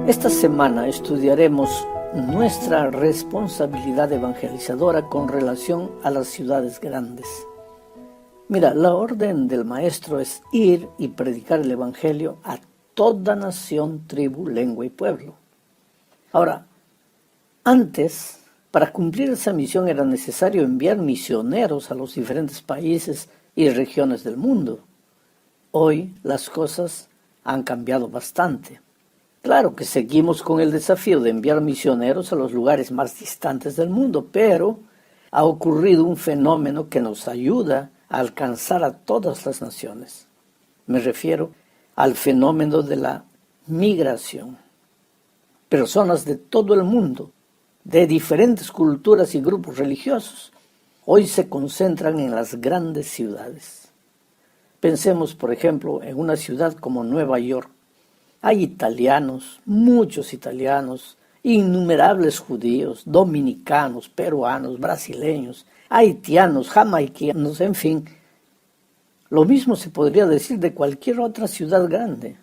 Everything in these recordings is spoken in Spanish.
Esta semana estudiaremos nuestra responsabilidad evangelizadora con relación a las ciudades grandes. Mira, la orden del Maestro es ir y predicar el Evangelio a toda nación, tribu, lengua y pueblo. Ahora, antes, para cumplir esa misión era necesario enviar misioneros a los diferentes países y regiones del mundo. Hoy las cosas han cambiado bastante. Claro que seguimos con el desafío de enviar misioneros a los lugares más distantes del mundo, pero ha ocurrido un fenómeno que nos ayuda a alcanzar a todas las naciones. Me refiero al fenómeno de la migración. Personas de todo el mundo, de diferentes culturas y grupos religiosos, hoy se concentran en las grandes ciudades. Pensemos, por ejemplo, en una ciudad como Nueva York. Hay italianos, muchos italianos, innumerables judíos, dominicanos, peruanos, brasileños, haitianos, jamaicanos, en fin. Lo mismo se podría decir de cualquier otra ciudad grande.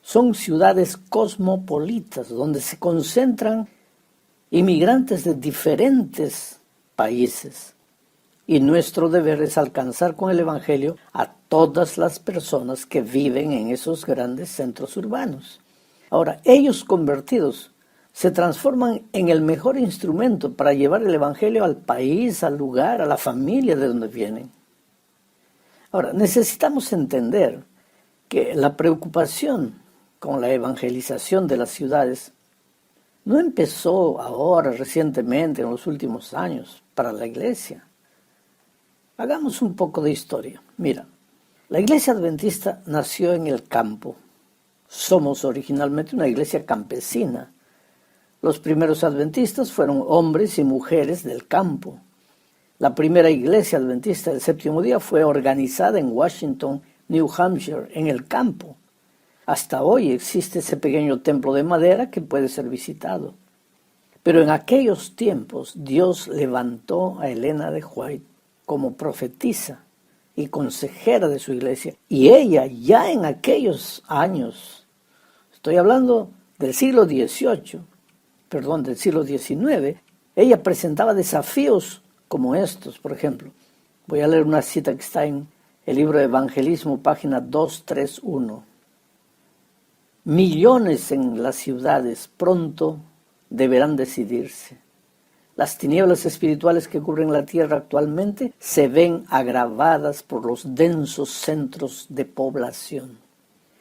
Son ciudades cosmopolitas donde se concentran inmigrantes de diferentes países. Y nuestro deber es alcanzar con el Evangelio a todas las personas que viven en esos grandes centros urbanos. Ahora, ellos convertidos se transforman en el mejor instrumento para llevar el Evangelio al país, al lugar, a la familia de donde vienen. Ahora, necesitamos entender que la preocupación con la evangelización de las ciudades no empezó ahora, recientemente, en los últimos años, para la iglesia. Hagamos un poco de historia. Mira, la iglesia adventista nació en el campo. Somos originalmente una iglesia campesina. Los primeros adventistas fueron hombres y mujeres del campo. La primera iglesia adventista del séptimo día fue organizada en Washington, New Hampshire, en el campo. Hasta hoy existe ese pequeño templo de madera que puede ser visitado. Pero en aquellos tiempos Dios levantó a Elena de White como profetisa y consejera de su iglesia. Y ella ya en aquellos años, estoy hablando del siglo XIX, ella presentaba desafíos como estos, por ejemplo. Voy a leer una cita que está en el libro de Evangelismo, página 231. Millones en las ciudades pronto deberán decidirse. Las tinieblas espirituales que cubren la tierra actualmente se ven agravadas por los densos centros de población.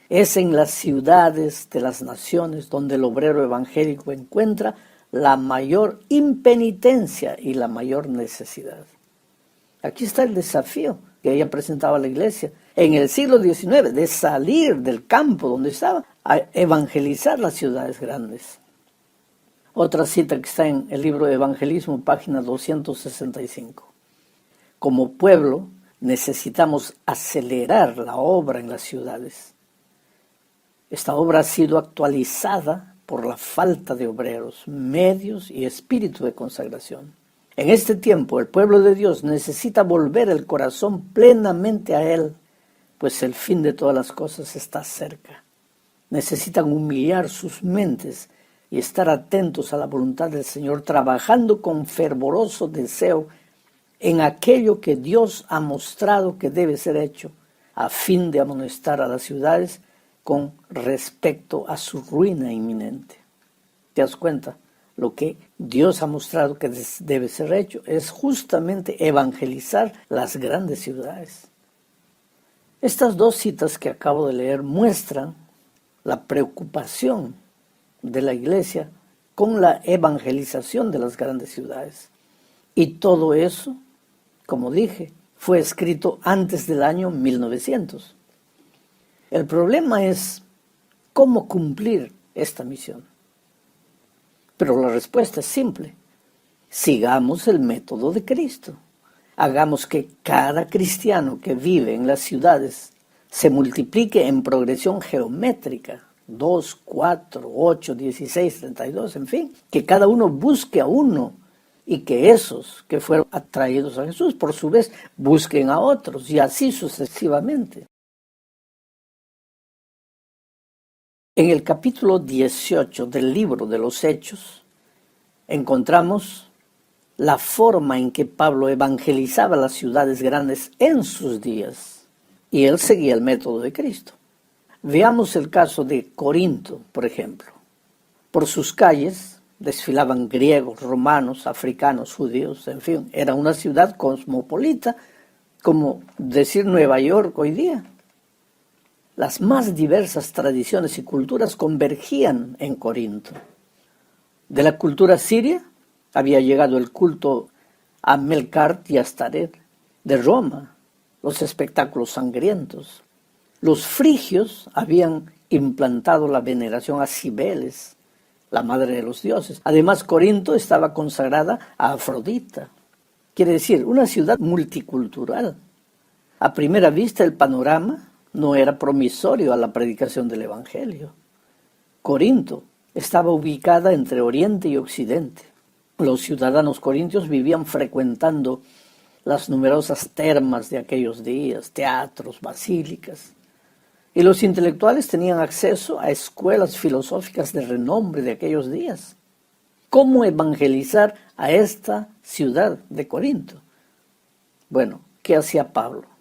Es en las ciudades de las naciones donde el obrero evangélico encuentra la mayor impenitencia y la mayor necesidad. Aquí está el desafío que ella presentaba a la iglesia en el siglo XIX, de salir del campo donde estaba a evangelizar las ciudades grandes. Otra cita que está en el libro de Evangelismo, página 265. Como pueblo necesitamos acelerar la obra en las ciudades. Esta obra ha sido actualizada por la falta de obreros, medios y espíritu de consagración. En este tiempo el pueblo de Dios necesita volver el corazón plenamente a Él, pues el fin de todas las cosas está cerca. Necesitan humillar sus mentes y estar atentos a la voluntad del Señor, trabajando con fervoroso deseo en aquello que Dios ha mostrado que debe ser hecho, a fin de amonestar a las ciudades con respecto a su ruina inminente. ¿Te das cuenta? Lo que Dios ha mostrado que debe ser hecho es justamente evangelizar las grandes ciudades. Estas dos citas que acabo de leer muestran la preocupación de la iglesia con la evangelización de las grandes ciudades. Y todo eso, como dije, fue escrito antes del año 1900. El problema es cómo cumplir esta misión. Pero la respuesta es simple. Sigamos el método de Cristo. Hagamos que cada cristiano que vive en las ciudades se multiplique en progresión geométrica. 2, 4, 8, 16, 32, en fin, que cada uno busque a uno y que esos que fueron atraídos a Jesús, por su vez, busquen a otros y así sucesivamente. En el capítulo 18 del libro de los Hechos encontramos la forma en que Pablo evangelizaba las ciudades grandes en sus días, y él seguía el método de Cristo. Veamos el caso de Corinto, por ejemplo. Por sus calles desfilaban griegos, romanos, africanos, judíos, en fin, era una ciudad cosmopolita, como decir Nueva York hoy día. Las más diversas tradiciones y culturas convergían en Corinto. De la cultura siria había llegado el culto a Melkart y Astaret. De Roma, los espectáculos sangrientos. Los frigios habían implantado la veneración a Cibeles, la madre de los dioses. Además, Corinto estaba consagrada a Afrodita. Quiere decir, una ciudad multicultural. A primera vista, el panorama no era promisorio a la predicación del Evangelio. Corinto estaba ubicada entre Oriente y Occidente. Los ciudadanos corintios vivían frecuentando las numerosas termas de aquellos días, teatros, basílicas. Y los intelectuales tenían acceso a escuelas filosóficas de renombre de aquellos días. ¿Cómo evangelizar a esta ciudad de Corinto? Bueno, ¿qué hacía Pablo?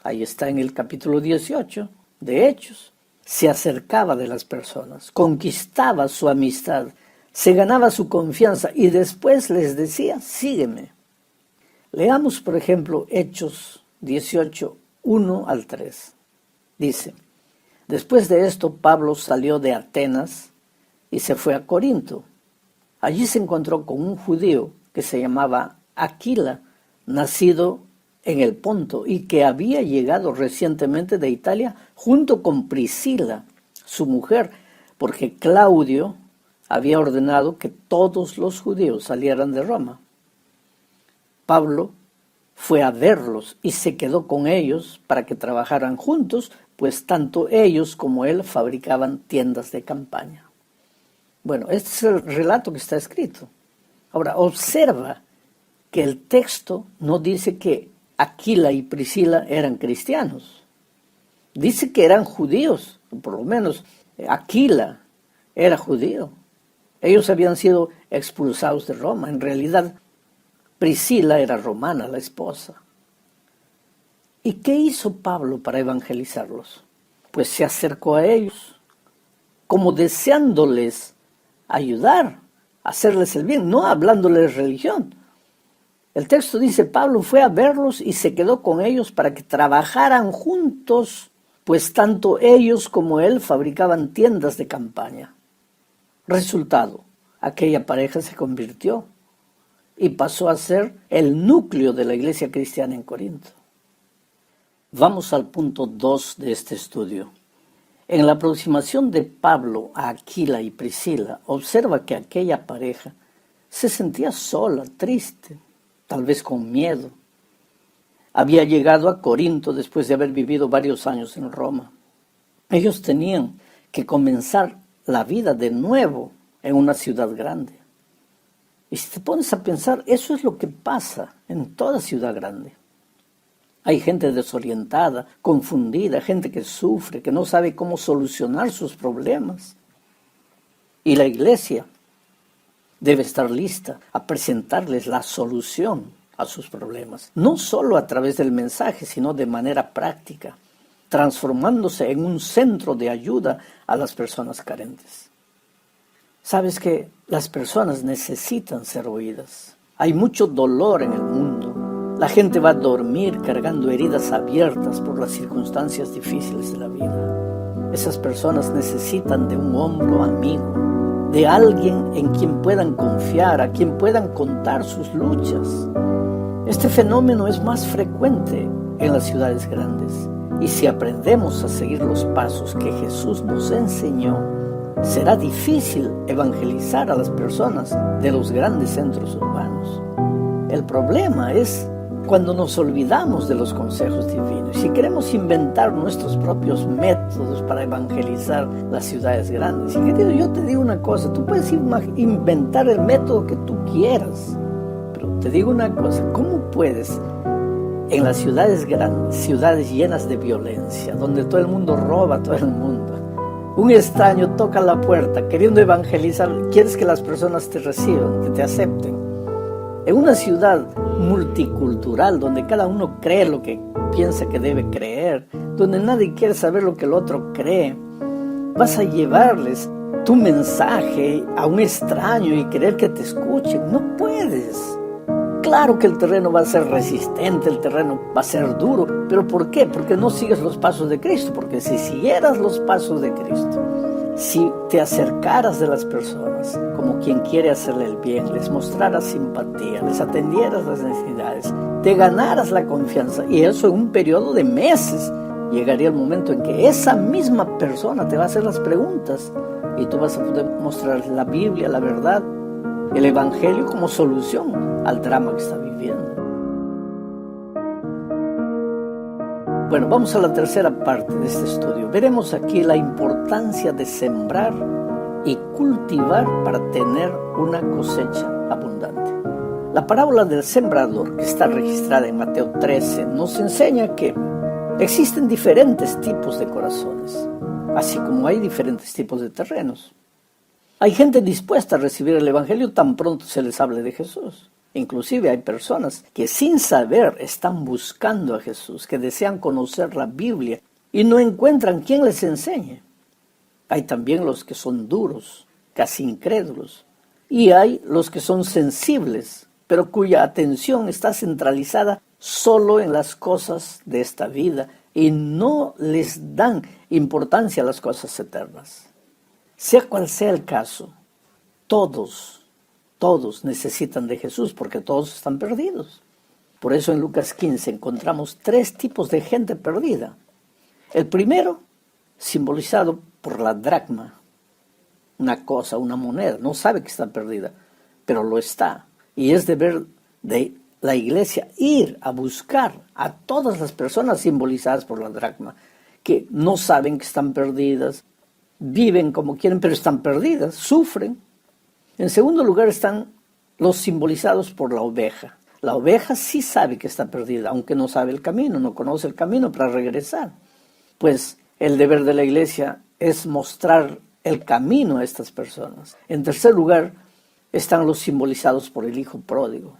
Ahí está en el capítulo 18 de Hechos. Se acercaba de las personas, conquistaba su amistad, se ganaba su confianza y después les decía, sígueme. Leamos, por ejemplo, Hechos 18, 1 al 3. Dice, después de esto Pablo salió de Atenas y se fue a Corinto. Allí se encontró con un judío que se llamaba Aquila, nacido en el Ponto y que había llegado recientemente de Italia junto con Priscila, su mujer, porque Claudio había ordenado que todos los judíos salieran de Roma. Pablo fue a verlos y se quedó con ellos para que trabajaran juntos, pues tanto ellos como él fabricaban tiendas de campaña. Bueno, este es el relato que está escrito. Ahora, observa que el texto no dice que Aquila y Priscila eran cristianos. Dice que eran judíos, por lo menos Aquila era judío. Ellos habían sido expulsados de Roma. En realidad, Priscila era romana, la esposa. ¿Y qué hizo Pablo para evangelizarlos? Pues se acercó a ellos, como deseándoles ayudar, hacerles el bien, no hablándoles religión. El texto dice, Pablo fue a verlos y se quedó con ellos para que trabajaran juntos, pues tanto ellos como él fabricaban tiendas de campaña. Resultado, aquella pareja se convirtió y pasó a ser el núcleo de la iglesia cristiana en Corinto. Vamos al punto 2 de este estudio. En la aproximación de Pablo a Aquila y Priscila, observa que aquella pareja se sentía sola, triste, tal vez con miedo. Había llegado a Corinto después de haber vivido varios años en Roma. Ellos tenían que comenzar la vida de nuevo en una ciudad grande. Y si te pones a pensar, eso es lo que pasa en toda ciudad grande. Hay gente desorientada, confundida, gente que sufre, que no sabe cómo solucionar sus problemas. Y la iglesia debe estar lista a presentarles la solución a sus problemas, no solo a través del mensaje, sino de manera práctica, transformándose en un centro de ayuda a las personas carentes. Sabes que las personas necesitan ser oídas. Hay mucho dolor en el mundo. La gente va a dormir cargando heridas abiertas por las circunstancias difíciles de la vida. Esas personas necesitan de un hombro amigo, de alguien en quien puedan confiar, a quien puedan contar sus luchas. Este fenómeno es más frecuente en las ciudades grandes. Y si aprendemos a seguir los pasos que Jesús nos enseñó, será difícil evangelizar a las personas de los grandes centros urbanos. El problema es cuando nos olvidamos de los consejos divinos. Si queremos inventar nuestros propios métodos para evangelizar las ciudades grandes. Y querido, yo te digo una cosa, tú puedes inventar el método que tú quieras, pero te digo una cosa, ¿cómo puedes en las ciudades grandes, ciudades llenas de violencia, donde todo el mundo roba a todo el mundo, Un extraño toca la puerta queriendo evangelizar. Quieres que las personas te reciban, que te acepten. En una ciudad multicultural donde cada uno cree lo que piensa que debe creer, donde nadie quiere saber lo que el otro cree, vas a llevarles tu mensaje a un extraño y querer que te escuchen. No puedes. Claro que el terreno va a ser resistente, el terreno va a ser duro, pero ¿por qué? Porque no sigues los pasos de Cristo, porque si siguieras los pasos de Cristo, si te acercaras de las personas como quien quiere hacerle el bien, les mostraras simpatía, les atendieras las necesidades, te ganaras la confianza, y eso en un periodo de meses, llegaría el momento en que esa misma persona te va a hacer las preguntas y tú vas a poder mostrarles la Biblia, la verdad, el Evangelio como solución al drama que está viviendo. Bueno, vamos a la tercera parte de este estudio. Veremos aquí la importancia de sembrar y cultivar para tener una cosecha abundante. La parábola del sembrador, que está registrada en Mateo 13, nos enseña que existen diferentes tipos de corazones, así como hay diferentes tipos de terrenos. Hay gente dispuesta a recibir el Evangelio tan pronto se les hable de Jesús. Inclusive hay personas que sin saber están buscando a Jesús, que desean conocer la Biblia y no encuentran quien les enseñe. Hay también los que son duros, casi incrédulos. Y hay los que son sensibles, pero cuya atención está centralizada solo en las cosas de esta vida y no les dan importancia a las cosas eternas. Sea cual sea el caso, todos necesitan de Jesús porque todos están perdidos. Por eso en Lucas 15 encontramos 3 tipos de gente perdida. El primero, simbolizado por la dracma, una cosa, una moneda, no sabe que está perdida, pero lo está. Y es deber de la iglesia ir a buscar a todas las personas simbolizadas por la dracma, que no saben que están perdidas, viven como quieren, pero están perdidas, sufren. En segundo lugar están los simbolizados por la oveja. La oveja sí sabe que está perdida, aunque no sabe el camino, no conoce el camino para regresar. Pues el deber de la iglesia es mostrar el camino a estas personas. En tercer lugar están los simbolizados por el hijo pródigo.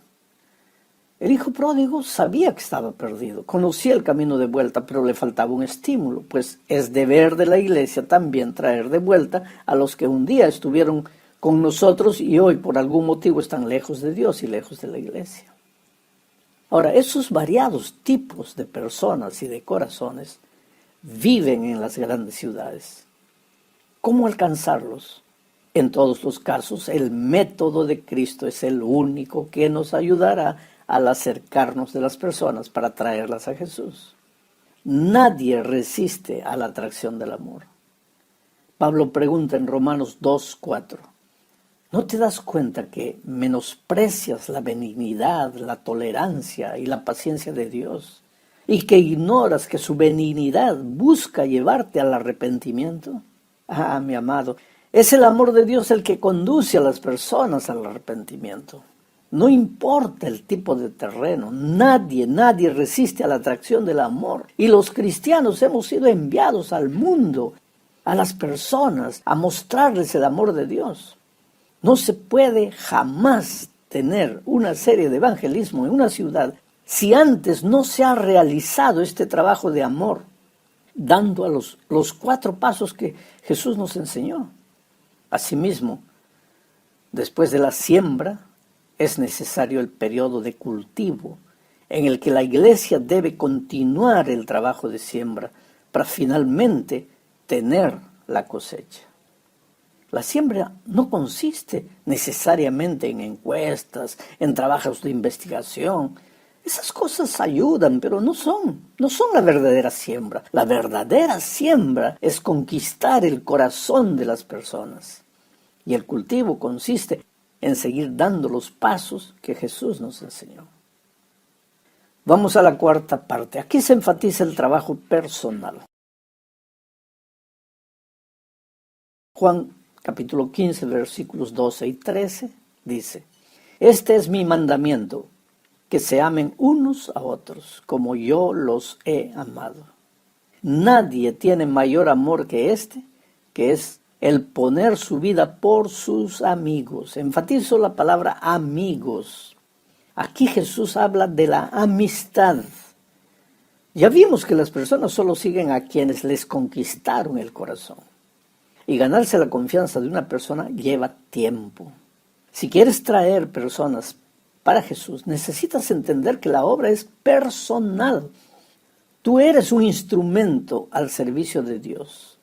El hijo pródigo sabía que estaba perdido, conocía el camino de vuelta, pero le faltaba un estímulo, pues es deber de la iglesia también traer de vuelta a los que un día estuvieron con nosotros y hoy por algún motivo están lejos de Dios y lejos de la iglesia. Ahora, esos variados tipos de personas y de corazones viven en las grandes ciudades. ¿Cómo alcanzarlos? En todos los casos, el método de Cristo es el único que nos ayudará al acercarnos de las personas para traerlas a Jesús. Nadie resiste a la atracción del amor. Pablo pregunta en Romanos 2:4, ¿no te das cuenta que menosprecias la benignidad, la tolerancia y la paciencia de Dios? ¿Y que ignoras que su benignidad busca llevarte al arrepentimiento? Ah, mi amado, es el amor de Dios el que conduce a las personas al arrepentimiento. No importa el tipo de terreno, nadie resiste a la atracción del amor. Y los cristianos hemos sido enviados al mundo, a las personas, a mostrarles el amor de Dios. No se puede jamás tener una serie de evangelismo en una ciudad si antes no se ha realizado este trabajo de amor, dando a los 4 pasos que Jesús nos enseñó. Asimismo, después de la siembra, es necesario el periodo de cultivo en el que la iglesia debe continuar el trabajo de siembra para finalmente tener la cosecha. La siembra no consiste necesariamente en encuestas, en trabajos de investigación. Esas cosas ayudan, pero no son la verdadera siembra. La verdadera siembra es conquistar el corazón de las personas. Y el cultivo consiste en seguir dando los pasos que Jesús nos enseñó. Vamos a la cuarta parte. Aquí se enfatiza el trabajo personal. Juan capítulo 15, versículos 12 y 13 dice: Este es mi mandamiento, que se amen unos a otros, como yo los he amado. Nadie tiene mayor amor que este, que es el poner su vida por sus amigos. Enfatizo la palabra amigos. Aquí Jesús habla de la amistad. Ya vimos que las personas solo siguen a quienes les conquistaron el corazón. Y ganarse la confianza de una persona lleva tiempo. Si quieres traer personas para Jesús, necesitas entender que la obra es personal. Tú eres un instrumento al servicio de Dios.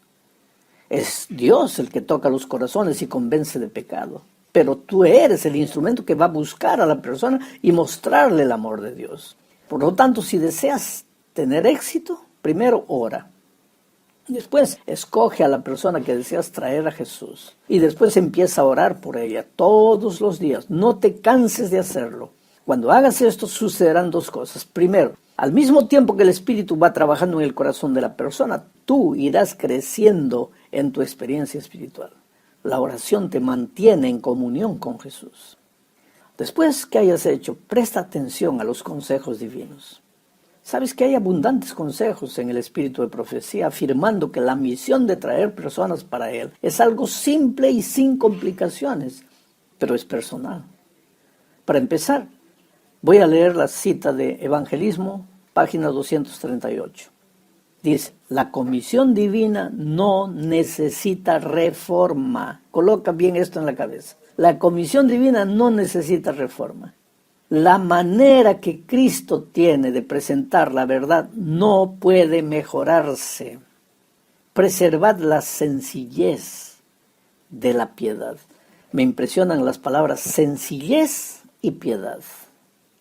Es Dios el que toca los corazones y convence de pecado. Pero tú eres el instrumento que va a buscar a la persona y mostrarle el amor de Dios. Por lo tanto, si deseas tener éxito, primero ora. Después escoge a la persona que deseas traer a Jesús. Y después empieza a orar por ella todos los días. No te canses de hacerlo. Cuando hagas esto sucederán dos cosas. Primero, al mismo tiempo que el Espíritu va trabajando en el corazón de la persona, tú irás creciendo en tu experiencia espiritual. La oración te mantiene en comunión con Jesús. Después que hayas hecho, presta atención a los consejos divinos. Sabes que hay abundantes consejos en el espíritu de profecía afirmando que la misión de traer personas para Él es algo simple y sin complicaciones, pero es personal. Para empezar, voy a leer la cita de Evangelismo, página 238. Dice, la comisión divina no necesita reforma. Coloca bien esto en la cabeza. La comisión divina no necesita reforma. La manera que Cristo tiene de presentar la verdad no puede mejorarse. Preservad la sencillez de la piedad. Me impresionan las palabras sencillez y piedad.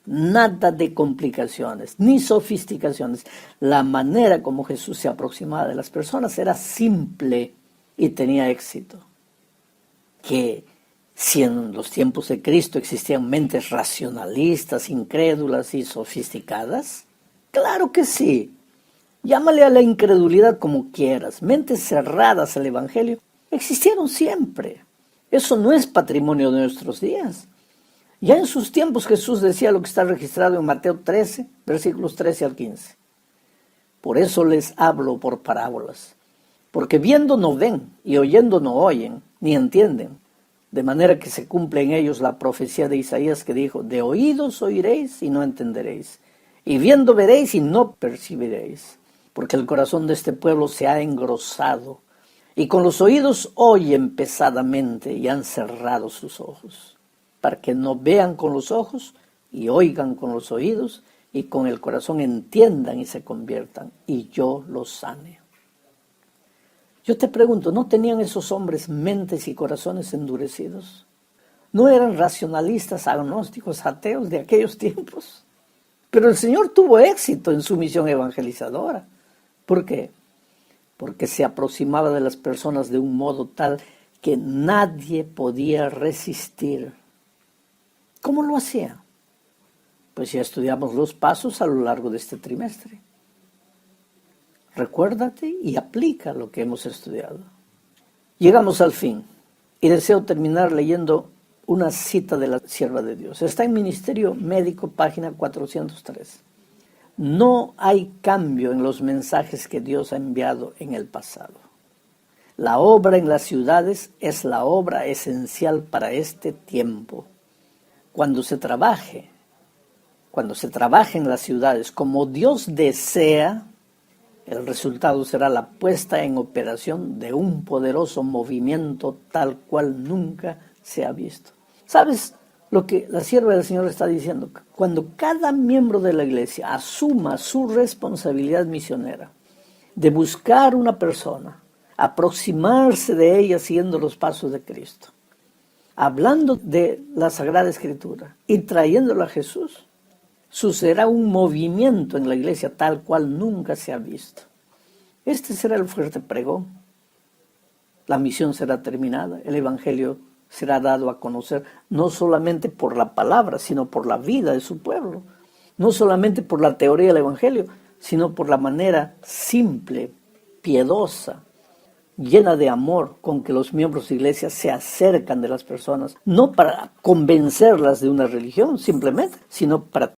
Nada de complicaciones, ni sofisticaciones. La manera como Jesús se aproximaba de las personas era simple y tenía éxito. Que si en los tiempos de Cristo existían mentes racionalistas, incrédulas y sofisticadas, claro que sí. Llámale a la incredulidad como quieras. Mentes cerradas al Evangelio existieron siempre. Eso no es patrimonio de nuestros días. Ya en sus tiempos Jesús decía lo que está registrado en Mateo 13, versículos 13 al 15. Por eso les hablo por parábolas, porque viendo no ven y oyendo no oyen, ni entienden, de manera que se cumple en ellos la profecía de Isaías que dijo, de oídos oiréis y no entenderéis, y viendo veréis y no percibiréis, porque el corazón de este pueblo se ha engrosado, y con los oídos oyen pesadamente y han cerrado sus ojos, para que no vean con los ojos y oigan con los oídos y con el corazón entiendan y se conviertan y yo los sane. Yo te pregunto, ¿no tenían esos hombres mentes y corazones endurecidos? ¿No eran racionalistas, agnósticos, ateos de aquellos tiempos? Pero el Señor tuvo éxito en su misión evangelizadora. ¿Por qué? Porque se aproximaba de las personas de un modo tal que nadie podía resistir. ¿Cómo lo hacía? Pues ya estudiamos los pasos a lo largo de este trimestre. Recuérdate y aplica lo que hemos estudiado. Llegamos al fin y deseo terminar leyendo una cita de la sierva de Dios. Está en Ministerio Médico, página 403. No hay cambio en los mensajes que Dios ha enviado en el pasado. La obra en las ciudades es la obra esencial para este tiempo. Cuando se trabaje en las ciudades como Dios desea, el resultado será la puesta en operación de un poderoso movimiento tal cual nunca se ha visto. ¿Sabes lo que la sierva del Señor está diciendo? Cuando cada miembro de la iglesia asuma su responsabilidad misionera de buscar una persona, aproximarse de ella siguiendo los pasos de Cristo, hablando de la Sagrada Escritura y trayéndola a Jesús, sucederá un movimiento en la iglesia tal cual nunca se ha visto. Este será el fuerte pregón. La misión será terminada, el Evangelio será dado a conocer no solamente por la palabra, sino por la vida de su pueblo. No solamente por la teoría del Evangelio, sino por la manera simple, piedosa, llena de amor con que los miembros de iglesia se acercan de las personas, no para convencerlas de una religión simplemente, sino para